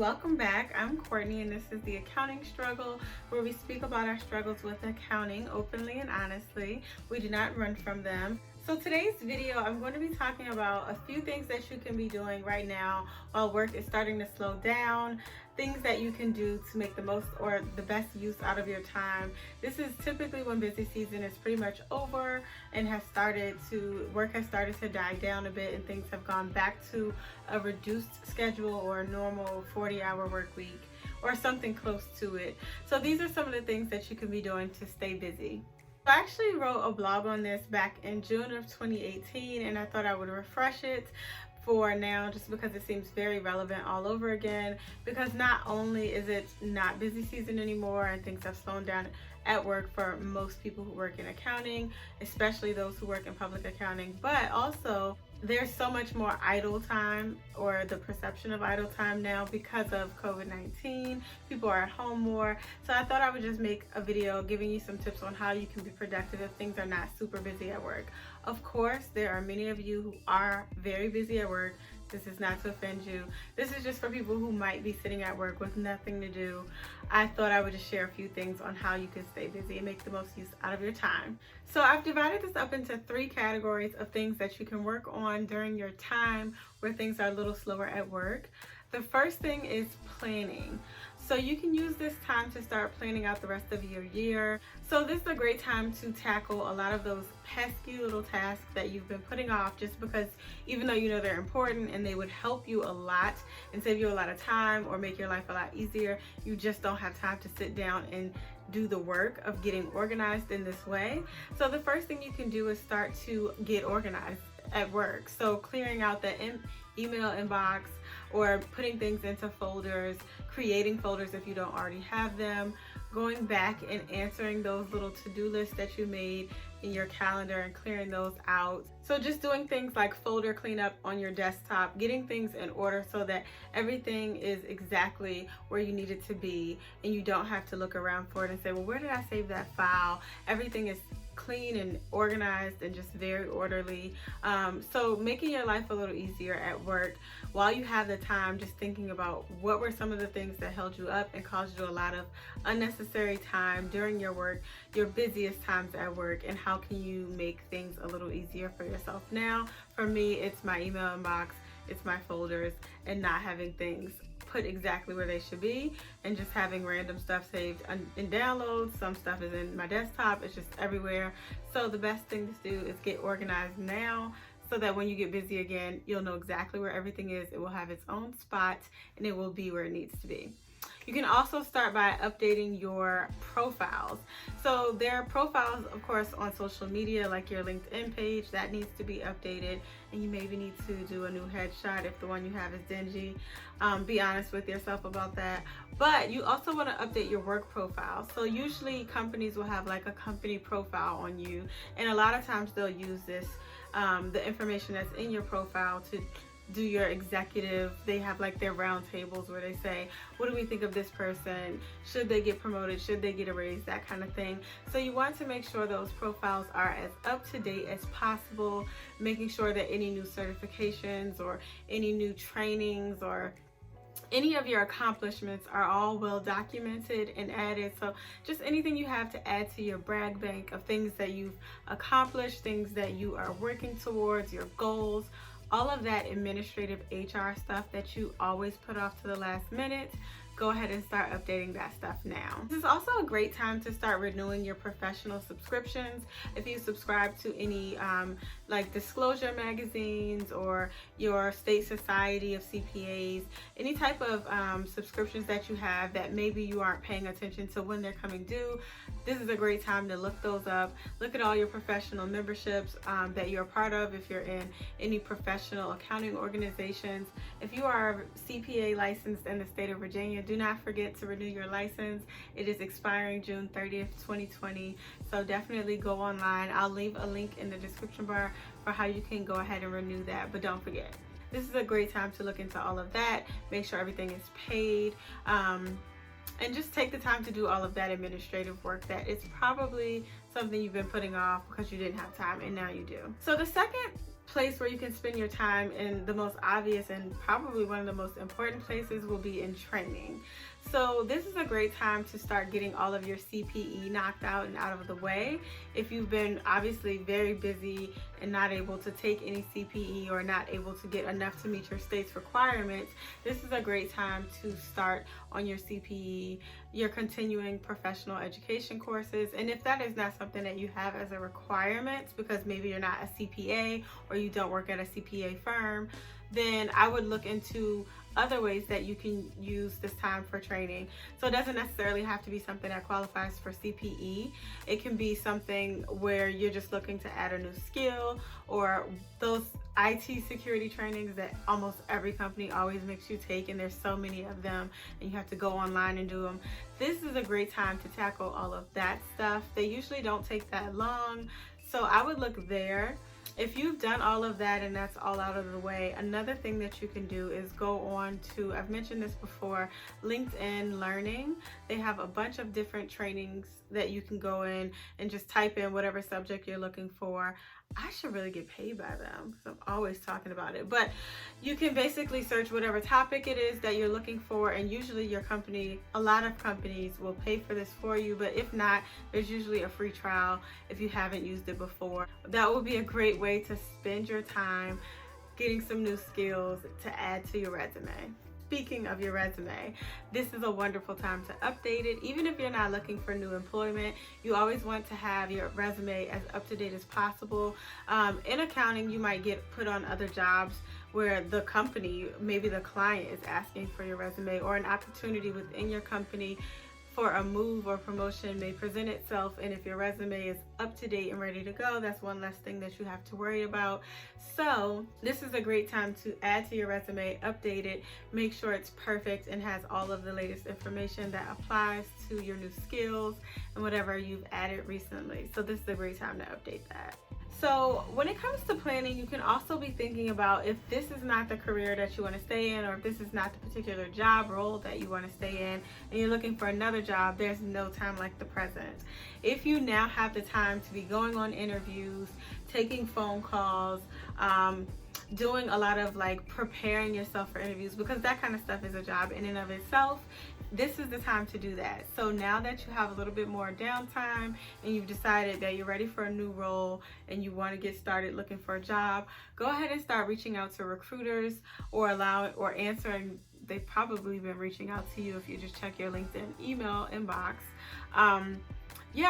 welcome back. I'm Courtney and this is the Accounting Struggle, where we speak about our struggles with accounting openly and honestly. We do not run from them. So today's video, I'm going to be talking about a few things that you can be doing right now while work is starting to slow down, things that you can do to make the most or the best use out of your time. This is typically when busy season is pretty much over and work has started to die down a bit and things have gone back to a reduced schedule or a normal 40-hour work week or something close to it. So these are some of the things that you can be doing to stay busy. I actually wrote a blog on this back in June of 2018 and I thought I would refresh it for now just because it seems very relevant all over again, because not only is it not busy season anymore and things have slowed down at work for most people who work in accounting, especially those who work in public accounting, but also there's so much more idle time, or the perception of idle time now because of COVID-19. People are at home more. So I thought I would just make a video giving you some tips on how you can be productive if things are not super busy at work. Of course, there are many of you who are very busy at work. This is not to offend you. This is just for people who might be sitting at work with nothing to do. I thought I would just share a few things on how you can stay busy and make the most use out of your time. So I've divided this up into 3 categories of things that you can work on during your time where things are a little slower at work. The first thing is planning. So you can use this time to start planning out the rest of your year. So this is a great time to tackle a lot of those pesky little tasks that you've been putting off just because even though you know they're important and they would help you a lot and save you a lot of time or make your life a lot easier, you just don't have time to sit down and do the work of getting organized in this way. So the first thing you can do is start to get organized at work. So clearing out the email inbox or putting things into folders, creating folders if you don't already have them, going back and answering those little to-do lists that you made in your calendar and clearing those out. So just doing things like folder cleanup on your desktop, getting things in order so that everything is exactly where you need it to be and you don't have to look around for it and say, well, where did I save that file? Everything is clean and organized and just very orderly. So making your life a little easier at work while you have the time, just thinking about what were some of the things that held you up and caused you a lot of unnecessary time during your work, your busiest times at work, and how can you make things a little easier for yourself now. For me, it's my email inbox, it's my folders, and not having things put exactly where they should be and just having random stuff saved in downloads. Some stuff is in my desktop, it's just everywhere. So the best thing to do is get organized now so that when you get busy again, you'll know exactly where everything is. It will have its own spot and it will be where it needs to be. You can also start by updating your profiles. So there are profiles, of course, on social media, like your LinkedIn page, that needs to be updated. And you maybe need to do a new headshot if the one you have is dingy. Be honest with yourself about that. But you also want to update your work profile. So usually companies will have like a company profile on you. And a lot of times they'll use this, the information that's in your profile to do your executive. They have like their round tables where they say, what do we think of this person? Should they get promoted? Should they get a raise? That kind of thing. So you want to make sure those profiles are as up to date as possible, making sure that any new certifications or any new trainings or any of your accomplishments are all well documented and added. So just anything you have to add to your brag bank of things that you've accomplished, things that you are working towards, your goals, all of that administrative HR stuff that you always put off to the last minute, go ahead and start updating that stuff now. This is also a great time to start renewing your professional subscriptions. If you subscribe to any like disclosure magazines or your state society of CPAs, any type of subscriptions that you have that maybe you aren't paying attention to when they're coming due, this is a great time to look those up. Look at all your professional memberships that you're a part of if you're in any professional accounting organizations. If you are CPA licensed in the state of Virginia, do not forget to renew your license. It is expiring June 30th, 2020. So definitely go online. I'll leave a link in the description bar for how you can go ahead and renew that, but don't forget. This is a great time to look into all of that. Make sure everything is paid. And just take the time to do all of that administrative work that is probably something you've been putting off because you didn't have time and now you do. So the second place where you can spend your time, and the most obvious and probably one of the most important places, will be in training. So this is a great time to start getting all of your CPE knocked out and out of the way. If you've been obviously very busy and not able to take any CPE or not able to get enough to meet your state's requirements, this is a great time to start on your CPE, your continuing professional education courses. And if that is not something that you have as a requirement, because maybe you're not a CPA or you don't work at a CPA firm, then I would look into other ways that you can use this time for training. So it doesn't necessarily have to be something that qualifies for CPE. It can be something where you're just looking to add a new skill, or those IT security trainings that almost every company always makes you take, and there's so many of them and you have to go online and do them. This is a great time to tackle all of that stuff. They usually don't take that long, so I would look there. If you've done all of that and that's all out of the way, another thing that you can do is go on to, I've mentioned this before, LinkedIn Learning. They have a bunch of different trainings that you can go in and just type in whatever subject you're looking for. I should really get paid by them because I'm always talking about it. But you can basically search whatever topic it is that you're looking for, and usually your company, a lot of companies will pay for this for you, but if not, there's usually a free trial if you haven't used it before. That would be a great way to spend your time getting some new skills to add to your resume. Speaking of your resume, this is a wonderful time to update it. Even if you're not looking for new employment, you always want to have your resume as up to date as possible. In accounting, you might get put on other jobs where the company, maybe the client, is asking for your resume, or an opportunity within your company for a move or promotion may present itself, and if your resume is up to date and ready to go, that's one less thing that you have to worry about. So this is a great time to add to your resume, update it, make sure it's perfect and has all of the latest information that applies to your new skills and whatever you've added recently. So this is a great time to update that. So when it comes to planning, you can also be thinking about, if this is not the career that you want to stay in, or if this is not the particular job role that you want to stay in, and you're looking for another job, there's no time like the present. If you now have the time to be going on interviews, taking phone calls, doing a lot of like preparing yourself for interviews, because that kind of stuff is a job in and of itself, this is the time to do that. So now that you have a little bit more downtime and you've decided that you're ready for a new role and you want to get started looking for a job, go ahead and start reaching out to recruiters, or answering. They've probably been reaching out to you if you just check your LinkedIn email inbox.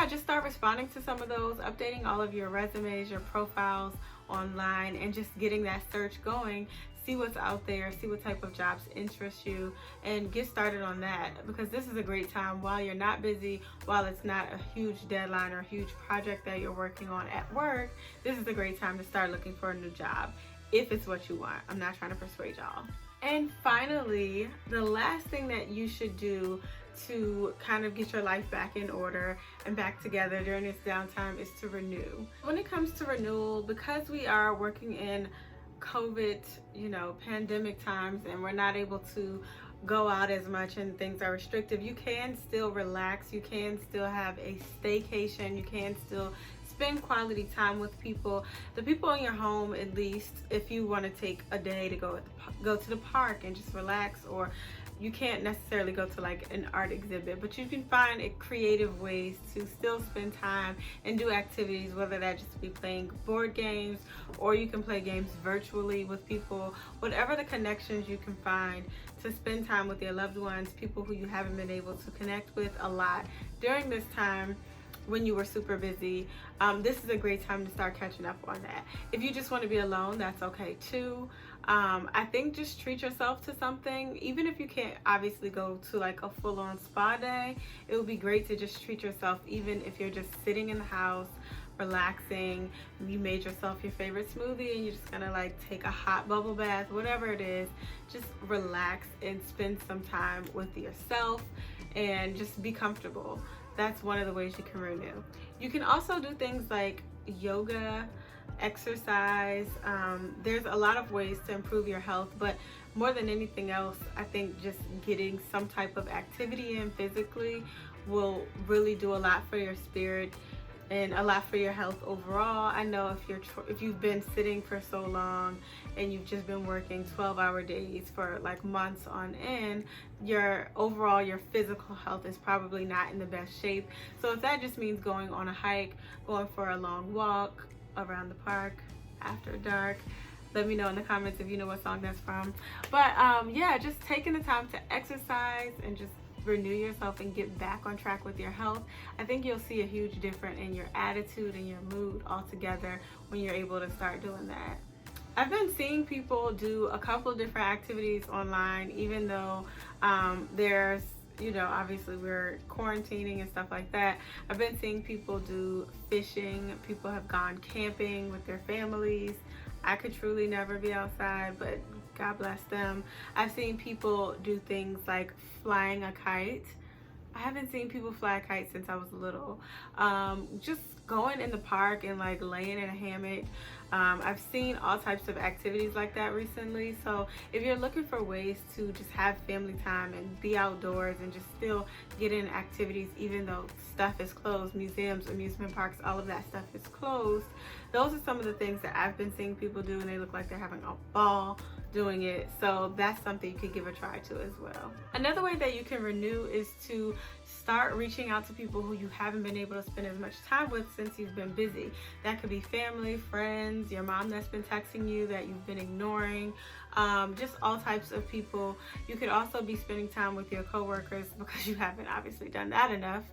Just start responding to some of those, updating all of your resumes, your profiles online, and just getting that search going. See what's out there, see what type of jobs interest you, and get started on that, because this is a great time while you're not busy, while it's not a huge deadline or a huge project that you're working on at work. This is a great time to start looking for a new job if it's what you want. I'm not trying to persuade y'all. And finally, the last thing that you should do to kind of get your life back in order and back together during this downtime is to renew. When it comes to renewal, because we are working in COVID, pandemic times, and we're not able to go out as much and things are restrictive, you can still relax, you can still have a staycation, you can still spend quality time with people, the people in your home, at least. If you want to take a day to go to the park and just relax, or you can't necessarily go to like an art exhibit, but you can find creative ways to still spend time and do activities, whether that just be playing board games, or you can play games virtually with people, whatever the connections you can find to spend time with your loved ones, people who you haven't been able to connect with a lot during this time when you were super busy. This is a great time to start catching up on that. If you just want to be alone, that's okay too. I think just treat yourself to something. Even if you can't obviously go to like a full-on spa day, it would be great to just treat yourself, even if you're just sitting in the house relaxing. You made yourself your favorite smoothie and you're just gonna like take a hot bubble bath, whatever it is. Just relax and spend some time with yourself and just be comfortable. That's one of the ways you can renew. You can also do things like yoga, exercise. There's a lot of ways to improve your health, but more than anything else, I think just getting some type of activity in physically will really do a lot for your spirit. and a lot for your health overall. I know if you've been sitting for so long and you've just been working 12-hour days for like months on end, your physical health is probably not in the best shape. So if that just means going on a hike, going for a long walk around the park after dark, let me know in the comments if you know what song that's from. But yeah, just taking the time to exercise and just renew yourself and get back on track with your health, I think you'll see a huge difference in your attitude and your mood altogether when you're able to start doing that. I've been seeing people do a couple of different activities online, even though there's, obviously we're quarantining and stuff like that. I've been seeing people do fishing. People have gone camping with their families. I could truly never be outside, but God bless them. I've seen people do things like flying a kite. I haven't seen people fly a kite since I was little. Just going in the park and like laying in a hammock. I've seen all types of activities like that recently. So if you're looking for ways to just have family time and be outdoors and just still get in activities even though stuff is closed, museums, amusement parks, all of that stuff is closed, those are some of the things that I've been seeing people do, and they look like they're having a ball doing it. So that's something you could give a try to as well. Another way that you can renew is to start reaching out to people who you haven't been able to spend as much time with since you've been busy. That could be family, friends, your mom that's been texting you that you've been ignoring, just all types of people. You could also be spending time with your coworkers because you haven't obviously done that enough.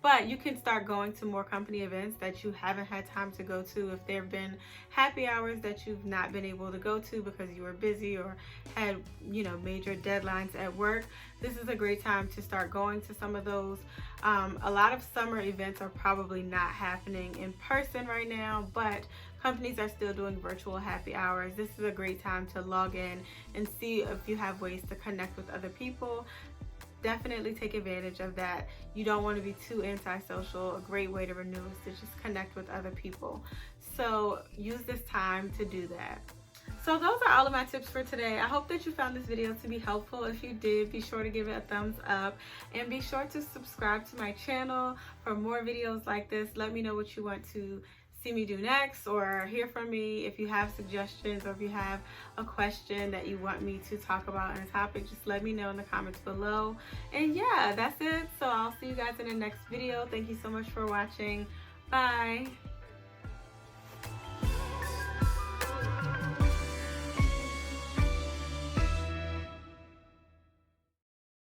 But you can start going to more company events that you haven't had time to go to. If there have been happy hours that you've not been able to go to because you were busy or had, major deadlines at work, this is a great time to start going to some of those. A lot of summer events are probably not happening in person right now, but companies are still doing virtual happy hours. This is a great time to log in and see if you have ways to connect with other people. Definitely take advantage of that. You don't want to be too antisocial. A great way to renew is to just connect with other people. So use this time to do that. So those are all of my tips for today. I hope that you found this video to be helpful. If you did, be sure to give it a thumbs up and be sure to subscribe to my channel for more videos like this. Let me know what you want to see me do next, or hear from me. If you have suggestions or if you have a question that you want me to talk about in a topic, just let me know in the comments below. And yeah, that's it. So I'll see you guys in the next video. Thank you so much for watching. Bye.